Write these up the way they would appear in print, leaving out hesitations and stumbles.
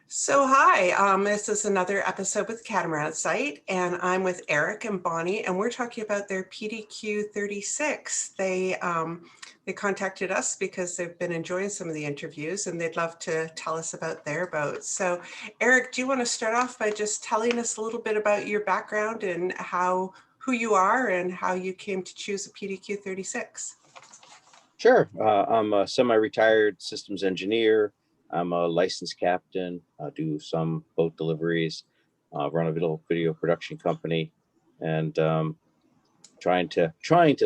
So hi, this is another episode with Catamaran Site, and I'm with Eric and Bonnie, and we're talking about their PDQ 36. They contacted us because they've been enjoying some of the interviews, and they'd love to tell us about their boat. So, Eric, do you want to start off by just telling us a little bit about your background and who you are and how you came to choose a PDQ 36? Sure. I'm a semi-retired systems engineer. I'm a licensed captain. I do some boat deliveries, run a little video production company, and trying to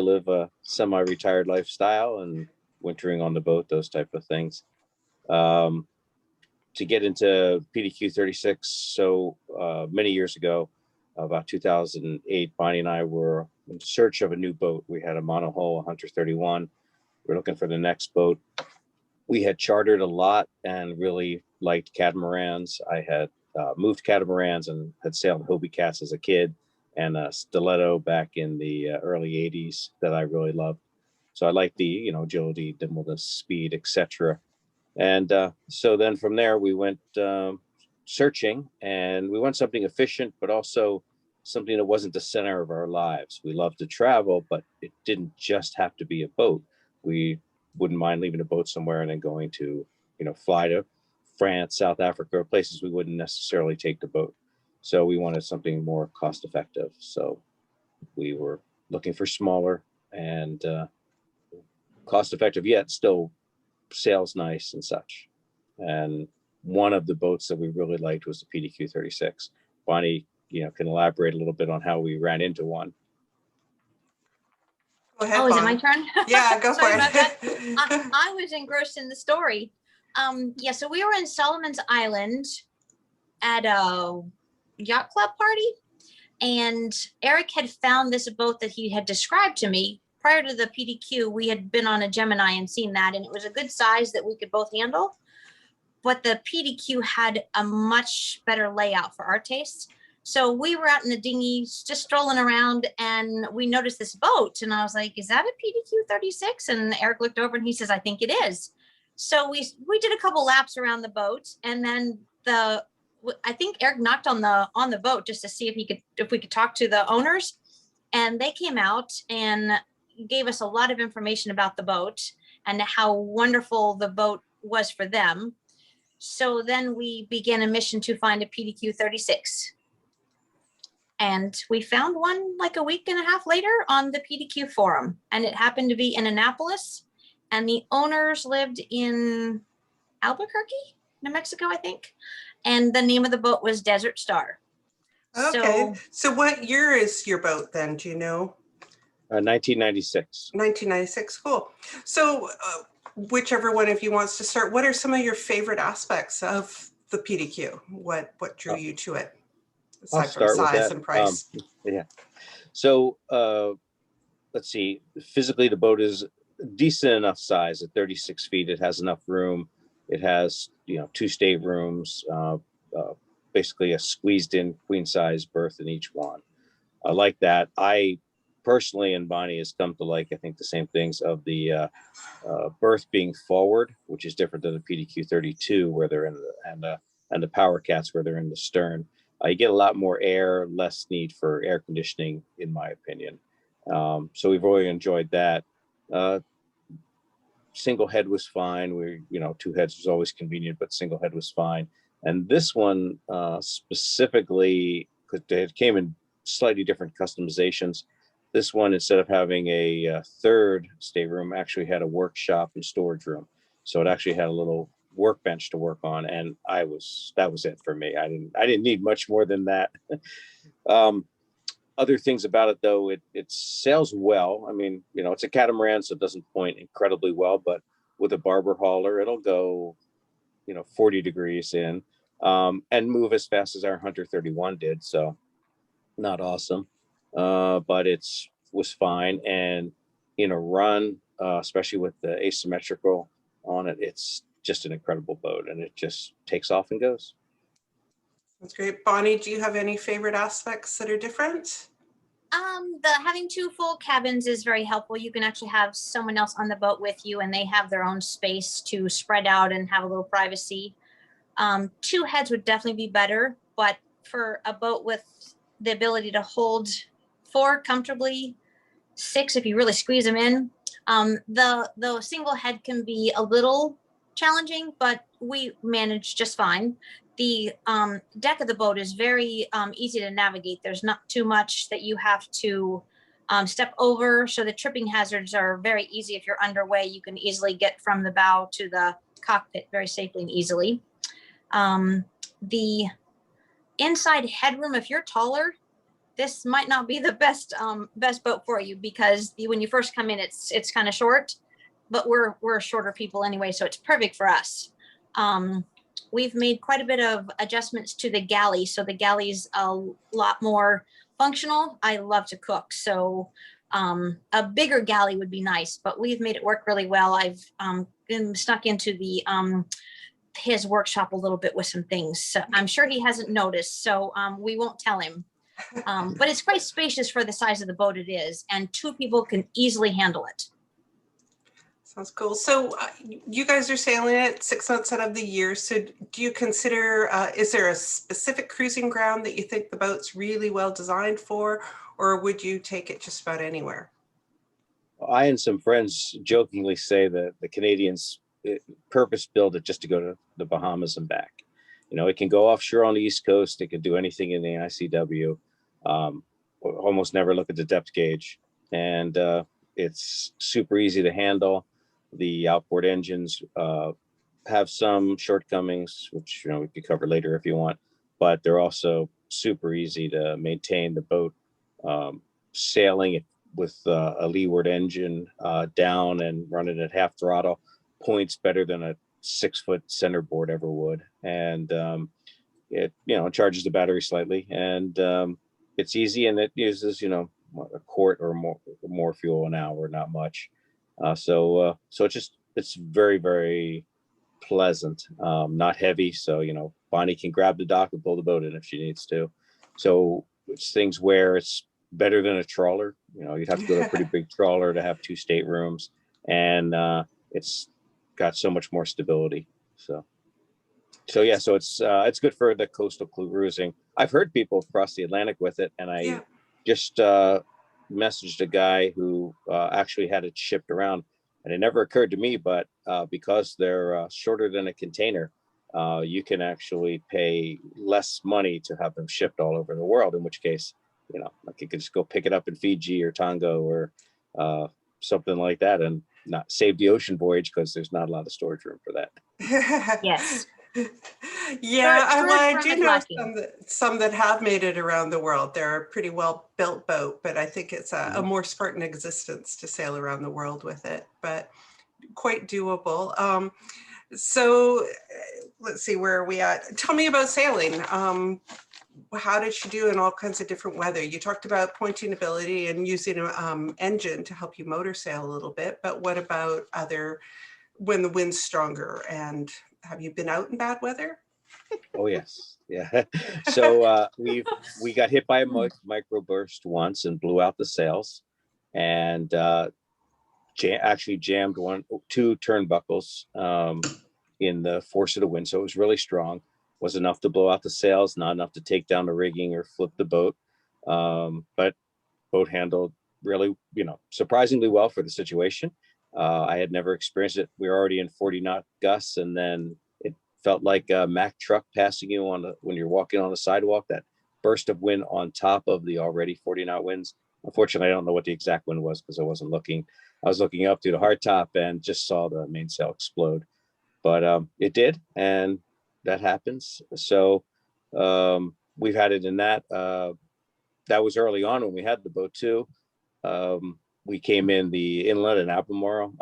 live a semi-retired lifestyle and wintering on the boat, those type of things. To get into PDQ 36, so many years ago, about 2008, Bonnie and I were in search of a new boat. We had a monohull Hunter 31. We're looking for the next boat. We had chartered a lot and really liked catamarans. I had moved catamarans and had sailed Hobie Cats as a kid, and a stiletto back in the early 80s that I really loved. So I liked the agility, nimbleness, speed, etc. And so then from there we went searching, and we want something efficient, but also something that wasn't the center of our lives. We loved to travel, but it didn't just have to be a boat. We wouldn't mind leaving a boat somewhere and then going to, fly to France, South Africa, or places we wouldn't necessarily take the boat. So we wanted something more cost effective. So we were looking for smaller and cost effective, yet still sails nice and such. And one of the boats that we really liked was the PDQ 36. Bonnie, can elaborate a little bit on how we ran into one. Go ahead, is it my turn? Yeah, go for Sorry about that. it. I was engrossed in the story. So we were in Solomon's Island at a yacht club party, and Eric had found this boat that he had described to me. Prior to the PDQ, we had been on a Gemini and seen that, and it was a good size that we could both handle. But the PDQ had a much better layout for our tastes. So we were out in the dinghy just strolling around, and we noticed this boat, and I was like, is that a PDQ 36? And Eric looked over and he says, I think it is. So we did a couple laps around the boat, and then I think Eric knocked on the boat just to see if we could talk to the owners, and they came out and gave us a lot of information about the boat and how wonderful the boat was for them. So then we began a mission to find a PDQ 36. And we found one like a week and a half later on the PDQ forum. And it happened to be in Annapolis. And the owners lived in Albuquerque, New Mexico, I think. And the name of the boat was Desert Star. Okay. So what year is your boat then? Do you know? 1996. 1996. Cool. So whichever one of you wants to start, what are some of your favorite aspects of the PDQ? What drew you to it? Aside from size and price. Yeah. So let's see. Physically, the boat is decent enough size at 36 feet. It has enough room. It has, 2 staterooms, basically a squeezed in queen size berth in each one. I like that. I personally, and Bonnie has come to like, I think, the same things of the berth being forward, which is different than the PDQ 32, where they're in and the Power Cats where they're in the stern. You get a lot more air, less need for air conditioning, in my opinion. So we've really enjoyed that. Single head was fine. 2 heads was always convenient, but single head was fine. And this one specifically, because it came in slightly different customizations. This one, instead of having a third stateroom, actually had a workshop and storage room. So it actually had a little workbench to work on, and that was it for me. I didn't need much more than that. Other things about it, though, it sails well. I mean, it's a catamaran, so it doesn't point incredibly well, but with a barber hauler, it'll go 40 degrees in and move as fast as our Hunter 31 did. So not awesome, but was fine. And in a run, especially with the asymmetrical on it, it's just an incredible boat, and it just takes off and goes. That's great. Bonnie, do you have any favorite aspects that are different? Having 2 full cabins is very helpful. You can actually have someone else on the boat with you, and they have their own space to spread out and have a little privacy. Two heads would definitely be better, but for a boat with the ability to hold four comfortably, six if you really squeeze them in, the single head can be a little challenging, but we manage just fine. The deck of the boat is very easy to navigate. There's not too much that you have to step over, so the tripping hazards are very easy. If you're underway, you can easily get from the bow to the cockpit very safely and easily. The inside headroom, if you're taller, this might not be the best boat for you, because when you first come in, it's kind of short, but we're shorter people anyway, so it's perfect for us. We've made quite a bit of adjustments to the galley, so the galley's a lot more functional. I love to cook, so a bigger galley would be nice, but we've made it work really well. I've been snuck into the his workshop a little bit with some things. So I'm sure he hasn't noticed, so we won't tell him. But it's quite spacious for the size of the boat it is, and two people can easily handle it. Sounds cool. So you guys are sailing it 6 months out of the year. So do you consider, is there a specific cruising ground that you think the boat's really well designed for, or would you take it just about anywhere? I and some friends jokingly say that the Canadians purpose build it just to go to the Bahamas and back. You know, it can go offshore on the East Coast. It can do anything in the ICW. Almost never look at the depth gauge, and it's super easy to handle. The outboard engines have some shortcomings, which we could cover later if you want, but they're also super easy to maintain. The boat sailing it with a leeward engine down and running at half throttle points better than a 6-foot centerboard ever would, and it charges the battery slightly, and it's easy, and it uses a quart or more fuel an hour, not much. So it's very, very pleasant, not heavy. So Bonnie can grab the dock and pull the boat in if she needs to. So it's things where it's better than a trawler. You'd have to go to a pretty big trawler to have 2 staterooms, and it's got so much more stability. So yeah, so it's good for the coastal cruising. I've heard people cross the Atlantic with it, and I just messaged a guy who actually had it shipped around, and it never occurred to me, but because they're shorter than a container, you can actually pay less money to have them shipped all over the world, in which case, like you could just go pick it up in Fiji or Tonga or something like that, and not save the ocean voyage, because there's not a lot of storage room for that. Yes. Yeah, I do know some that have made it around the world. They're a pretty well built boat, but I think it's a more Spartan existence to sail around the world with it, but quite doable. So let's see, where are we at? Tell me about sailing. How did you do in all kinds of different weather? You talked about pointing ability and using an engine to help you motor sail a little bit, but what about when the wind's stronger, and have you been out in bad weather? Oh yes, yeah. So we got hit by a microburst once and blew out the sails, and actually jammed 2 turnbuckles in the force of the wind. So it was really strong. Was enough to blow out the sails, not enough to take down the rigging or flip the boat. But boat handled really, surprisingly well for the situation. I had never experienced it. We were already in 40 knot gusts, and then it felt like a Mack truck passing you when you're walking on the sidewalk. That burst of wind on top of the already 40 knot winds. Unfortunately, I don't know what the exact wind was because I wasn't looking. I was looking up through the hardtop and just saw the mainsail explode. But it did, and that happens. So we've had it in that. That was early on when we had the boat too. We came in the inlet in Albemarle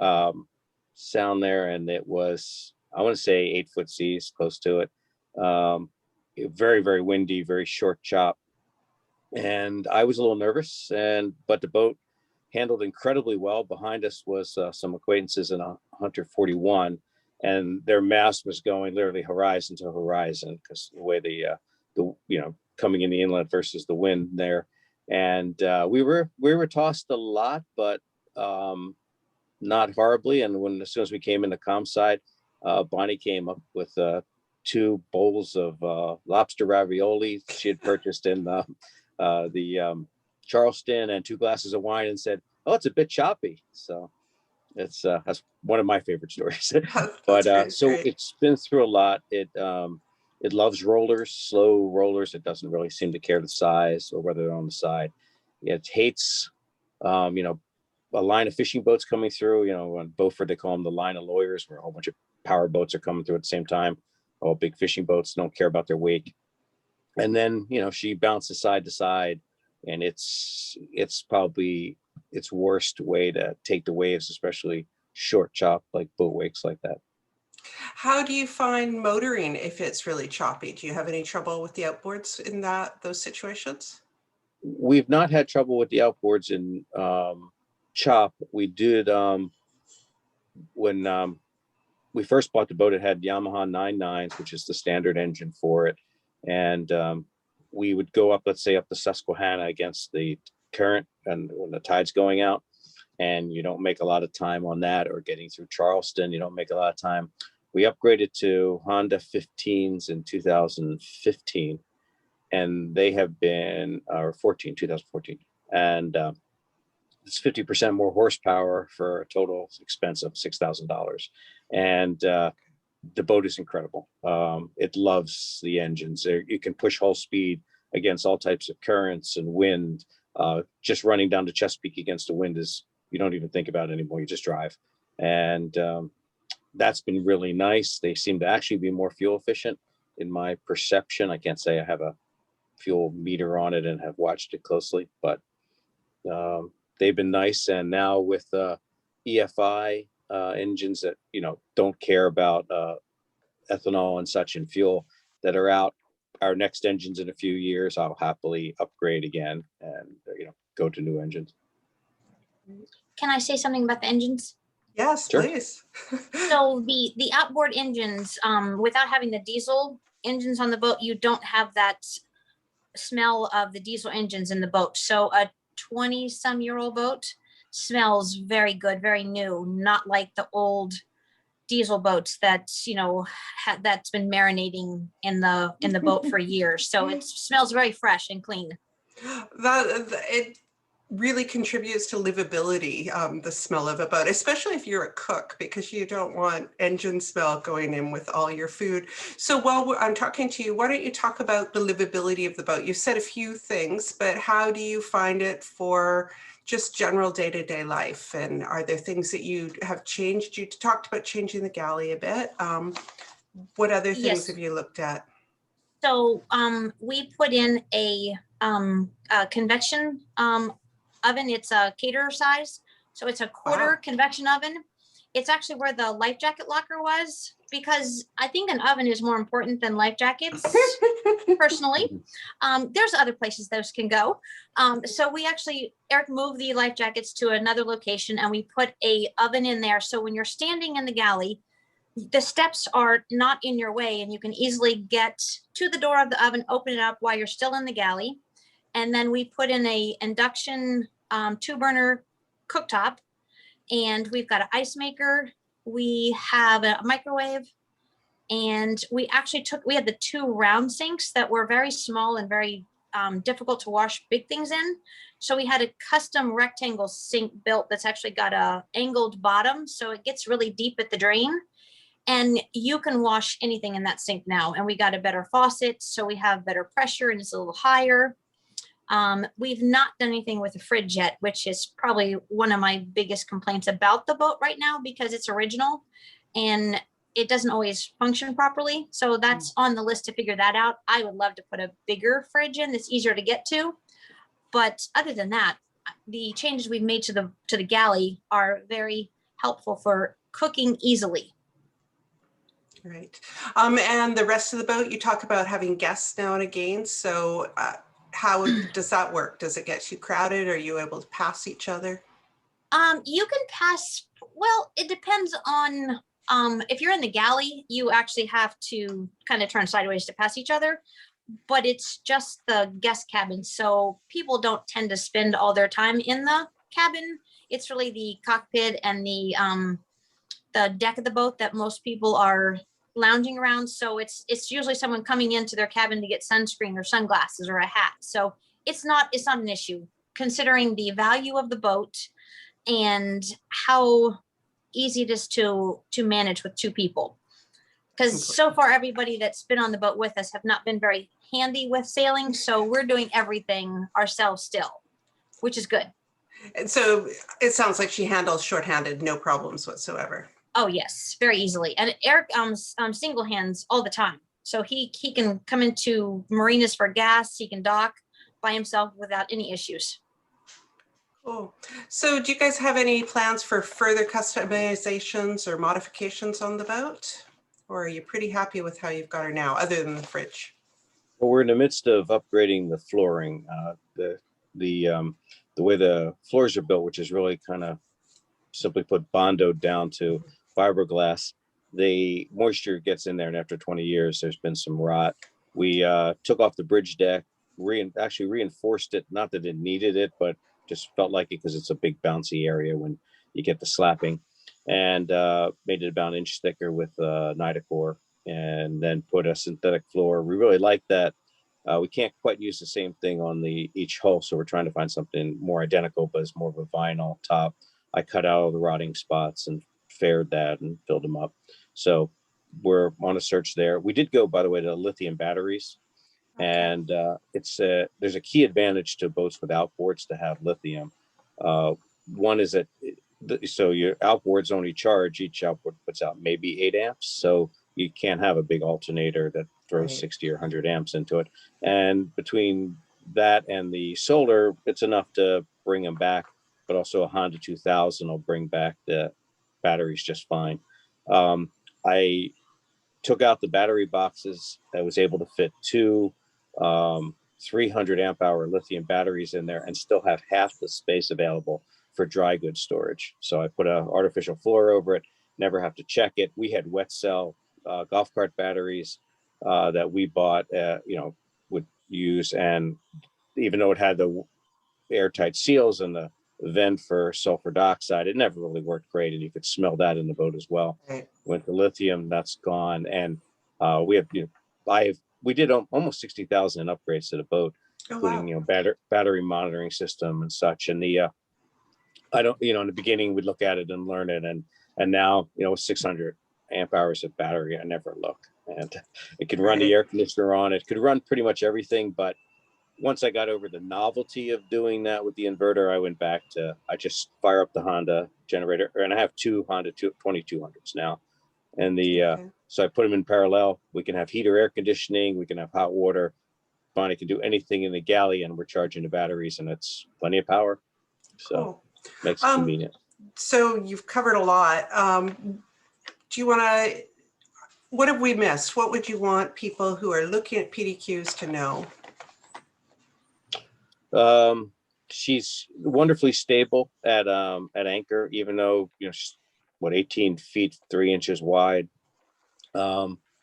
Sound there, and it was, I want to say, 8-foot seas, close to it. Very, very windy, very short chop. And I was a little nervous, but the boat handled incredibly well. Behind us was some acquaintances in a Hunter 41, and their mast was going literally horizon to horizon because the way the coming in the inlet versus the wind there. And we were tossed a lot, but not horribly. And as soon as we came in the comm side, Bonnie came up with 2 bowls of lobster ravioli she had purchased in the Charleston, and 2 glasses of wine, and said, "Oh, it's a bit choppy." So that's one of my favorite stories. But That's so great. it's been through a lot. It loves rollers, slow rollers. It doesn't really seem to care the size or whether they're on the side. It hates, you know, a line of fishing boats coming through. You know, on Beaufort they call them the line of lawyers, where a whole bunch of power boats are coming through at the same time. All big fishing boats don't care about their wake. And then, you know, she bounces side to side, and it's probably its worst way to take the waves, especially short chop like boat wakes like that. How do you find motoring if it's really choppy? Do you have any trouble with the outboards in those situations? We've not had trouble with the outboards in chop. We did when we first bought the boat. It had Yamaha 99s, which is the standard engine for it, and we would go up, let's say, up the Susquehanna against the current, and when the tide's going out, and you don't make a lot of time on that, or getting through Charleston, you don't make a lot of time. We upgraded to Honda 15s in 2015, and they have been, or 2014, and it's 50% more horsepower for a total expense of $6,000. And the boat is incredible. It loves the engines. You can push hull speed against all types of currents and wind. Just running down to Chesapeake against the wind is, you don't even think about it anymore. You just drive. And that's been really nice. They seem to actually be more fuel efficient in my perception. I can't say I have a fuel meter on it and have watched it closely, but they've been nice. And now with EFI engines that, you know, don't care about ethanol and such in fuel that are out, our next engines in a few years, I'll happily upgrade again and, you know, go to new engines. Can I say something about the engines? Yes, Sure. please. So the outboard engines, without having the diesel engines on the boat, you don't have that smell of the diesel engines in the boat. So a 20-some-year-old boat smells very good, very new, not like the old diesel boats that's, you know, that's been marinating in the boat for years. So it smells very fresh and clean. It really contributes to livability, the smell of a boat, especially if you're a cook, because you don't want engine smell going in with all your food. So while I'm talking to you, why don't you talk about the livability of the boat? You said a few things, but how do you find it for just general day-to-day life? And are there things that you have changed? You talked about changing the galley a bit. What other things Yes. have you looked at? So we put in a convection oven. It's a caterer size. So it's a quarter convection oven. It's actually where the life jacket locker was, because I think an oven is more important than life jackets, personally. There's other places those can go. So we actually, Eric moved the life jackets to another location, and we put a oven in there. So when you're standing in the galley, the steps are not in your way, and you can easily get to the door of the oven, open it up while you're still in the galley. And then we put in a induction 2-burner cooktop, and we've got an ice maker. We have a microwave, and we had the 2 round sinks that were very small and very difficult to wash big things in. So we had a custom rectangle sink built that's actually got a angled bottom, so it gets really deep at the drain. And you can wash anything in that sink now. And we got a better faucet, so we have better pressure and it's a little higher. We've not done anything with the fridge yet, which is probably one of my biggest complaints about the boat right now, because it's original and it doesn't always function properly. So that's on the list to figure that out. I would love to put a bigger fridge in that's easier to get to. But other than that, the changes we've made to the galley are very helpful for cooking easily. Right. And the rest of the boat, you talk about having guests now and again. So how does that work? Does it get too crowded? Are you able to pass each other? You can pass, well, it depends on, if you're in the galley, you actually have to kind of turn sideways to pass each other, but it's just the guest cabin. So people don't tend to spend all their time in the cabin. It's really the cockpit and the deck of the boat that most people are lounging around. So it's usually someone coming into their cabin to get sunscreen or sunglasses or a hat. So it's not an issue considering the value of the boat and how easy it is to manage with 2 people. Because so far everybody that's been on the boat with us have not been very handy with sailing. So we're doing everything ourselves still, which is good. And so it sounds like she handles shorthanded, no problems whatsoever. Oh yes, very easily. And Eric single hands all the time. So he can come into marinas for gas. He can dock by himself without any issues. Cool. So do you guys have any plans for further customizations or modifications on the boat? Or are you pretty happy with how you've got her now, other than the fridge? Well, we're in the midst of upgrading the flooring. The way the floors are built, which is really kind of simply put bondoed down to fiberglass, the moisture gets in there, and after 20 years, there's been some rot. We took off the bridge deck, actually reinforced it. Not that it needed it, but just felt like it because it's a big bouncy area when you get the slapping, and made it about an inch thicker with Nidacor, and then put a synthetic floor. We really like that. We can't quite use the same thing on each hull, so we're trying to find something more identical, but it's more of a vinyl top. I cut out all the rotting spots and faired that and filled them up. So we're on a search there. We did go, by the way, to lithium batteries. Okay. And there's a key advantage to boats with outboards to have lithium. One is that so your outboards only charge, each outboard puts out maybe 8 amps. So you can't have a big alternator that throws 60 or 100 amps into it. And between that and the solar, it's enough to bring them back. But also a Honda 2000 will bring back the batteries just fine. I took out the battery boxes. I was able to fit 2 300 amp hour lithium batteries in there and still have half the space available for dry goods storage. So I put an artificial floor over it, never have to check it. We had wet cell golf cart batteries that we bought, would use. And even though it had the airtight seals and the vent for sulfur dioxide, it never really worked great. And you could smell that in the boat as well. Right. With the lithium, that's gone. And we did almost 60,000 in upgrades to the boat, including, battery monitoring system and such. And in the beginning we'd look at it and learn it. And now, 600 amp hours of battery, I never look. And it can run the air conditioner on. It could run pretty much everything. But once I got over the novelty of doing that with the inverter, I just fire up the Honda generator, and I have 2 Honda 2200s now. And so I put them in parallel. We can have heater air conditioning. We can have hot water. Bonnie can do anything in the galley, and we're charging the batteries, and it's plenty of power. So makes it convenient. So you've covered a lot. What have we missed? What would you want people who are looking at PDQs to know? She's wonderfully stable at anchor, even though she's 18 feet 3 inches wide.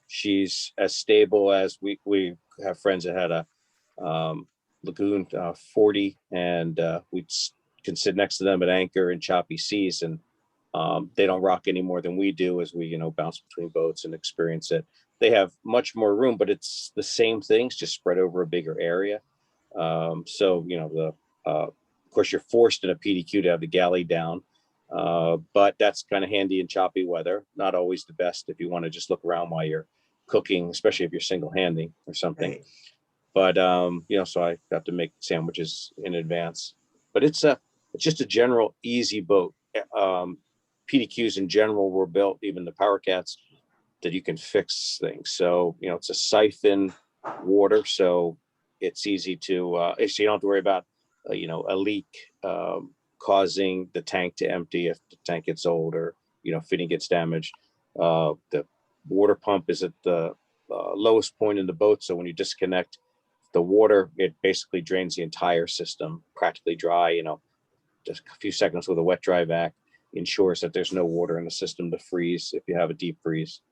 She's as stable as we have friends that had a Lagoon 40, and we can sit next to them at anchor in choppy seas, and they don't rock any more than we do as we bounce between boats and experience it. They have much more room, but it's the same things just spread over a bigger area. Of course, you're forced in a PDQ to have the galley down, but that's kind of handy in choppy weather. Not always the best if you want to just look around while you're cooking, especially if you're single handing or something. Right. But so I have to make sandwiches in advance. But it's just a general easy boat. PDQs in general were built, even the Power Cats, that you can fix things. So it's a siphon water, so it's easy to so you don't have to worry about a leak causing the tank to empty if the tank gets old or fitting gets damaged. The water pump is at the lowest point in the boat, so when you disconnect the water, it basically drains the entire system practically dry. Just a few seconds with a wet dry vac ensures that there's no water in the system to freeze if you have a deep freeze.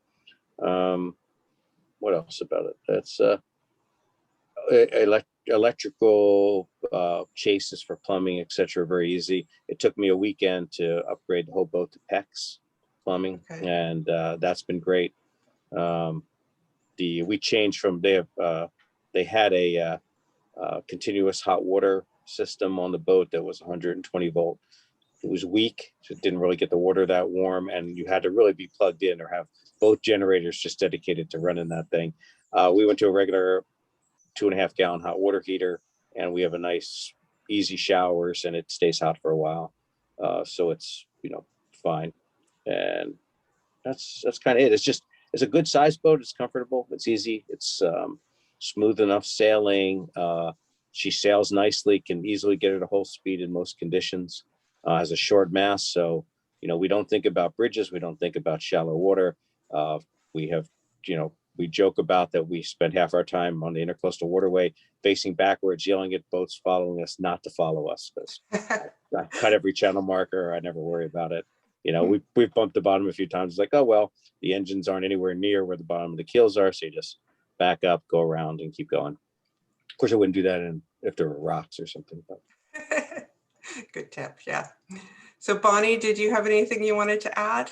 What else about it? That's electrical chases for plumbing, etc. Very easy. It took me a weekend to upgrade the whole boat to PEX plumbing, and that's been great. We changed from they had a continuous hot water system on the boat that was 120 volt. It was weak, so it didn't really get the water that warm, and you had to really be plugged in or have both generators just dedicated to running that thing. We went to a regular 2.5 gallon hot water heater, and we have a nice easy showers, and it stays hot for a while. So it's, fine. And that's kind of it. It's a good sized boat. It's comfortable. It's easy. It's smooth enough sailing. She sails nicely, can easily get her to whole speed in most conditions. Has a short mast. So, we don't think about bridges. We don't think about shallow water. We have, we joke about that we spend half our time on the intercoastal waterway facing backwards, yelling at boats following us not to follow us, because I cut every channel marker. I never worry about it. We've bumped the bottom a few times. It's like, oh, well, the engines aren't anywhere near where the bottom of the keels are. So you just back up, go around, and keep going. Of course, I wouldn't do that if there were rocks or something. But. Good tip. Yeah. So Bonnie, did you have anything you wanted to add?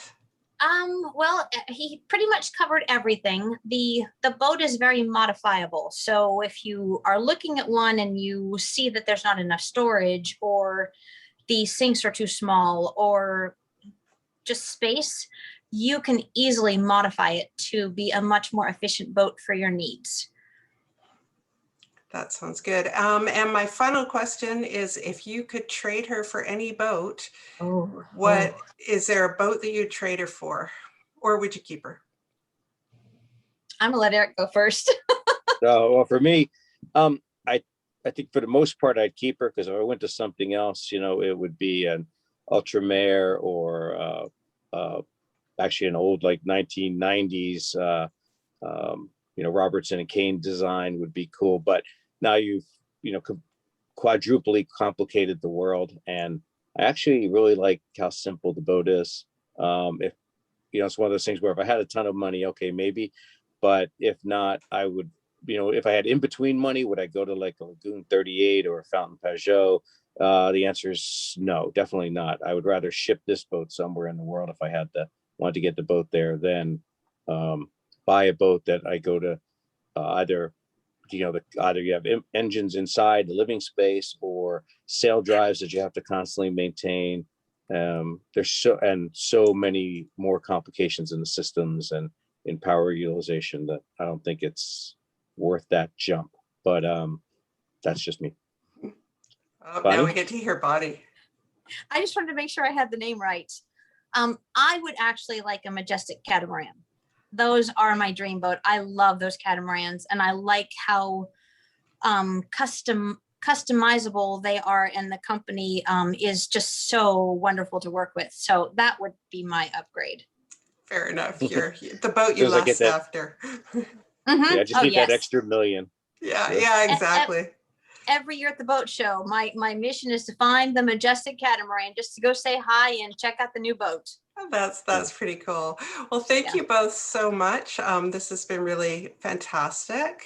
Well, he pretty much covered everything. The boat is very modifiable. So if you are looking at one and you see that there's not enough storage, or the sinks are too small, or just space, you can easily modify it to be a much more efficient boat for your needs. That sounds good. And my final question is, if you could trade her for any boat, is there a boat that you'd trade her for, or would you keep her? I'm gonna let Eric go first. Well, for me, I think for the most part I'd keep her, because if I went to something else, it would be an Ultramare or actually an old like 1990s Robertson and Kane design would be cool. But now you've quadruply complicated the world, and I actually really like how simple the boat is. If it's one of those things where if I had a ton of money, okay, maybe, but if not, I would, if I had in between money, would I go to like a Lagoon 38 or a Fountain Pajot? The answer is no, definitely not. I would rather ship this boat somewhere in the world if I wanted to get the boat there than buy a boat that I go to either you have engines inside the living space, or sail drives that you have to constantly maintain. There's so many more complications in the systems and in power utilization that I don't think it's worth that jump. But that's just me. Now we get to hear Bonnie. I just wanted to make sure I had the name right. I would actually like a majestic catamaran. Those are my dream boat. I love those catamarans, and I like how customizable they are, and the company is just so wonderful to work with. So that would be my upgrade. Fair enough. You're the boat you lust after. Mm-hmm. Yeah, I just need that extra million. Yeah, exactly. Every year at the boat show, my mission is to find the majestic catamaran, just to go say hi and check out the new boat. That's pretty cool. Well, thank you both so much. This has been really fantastic.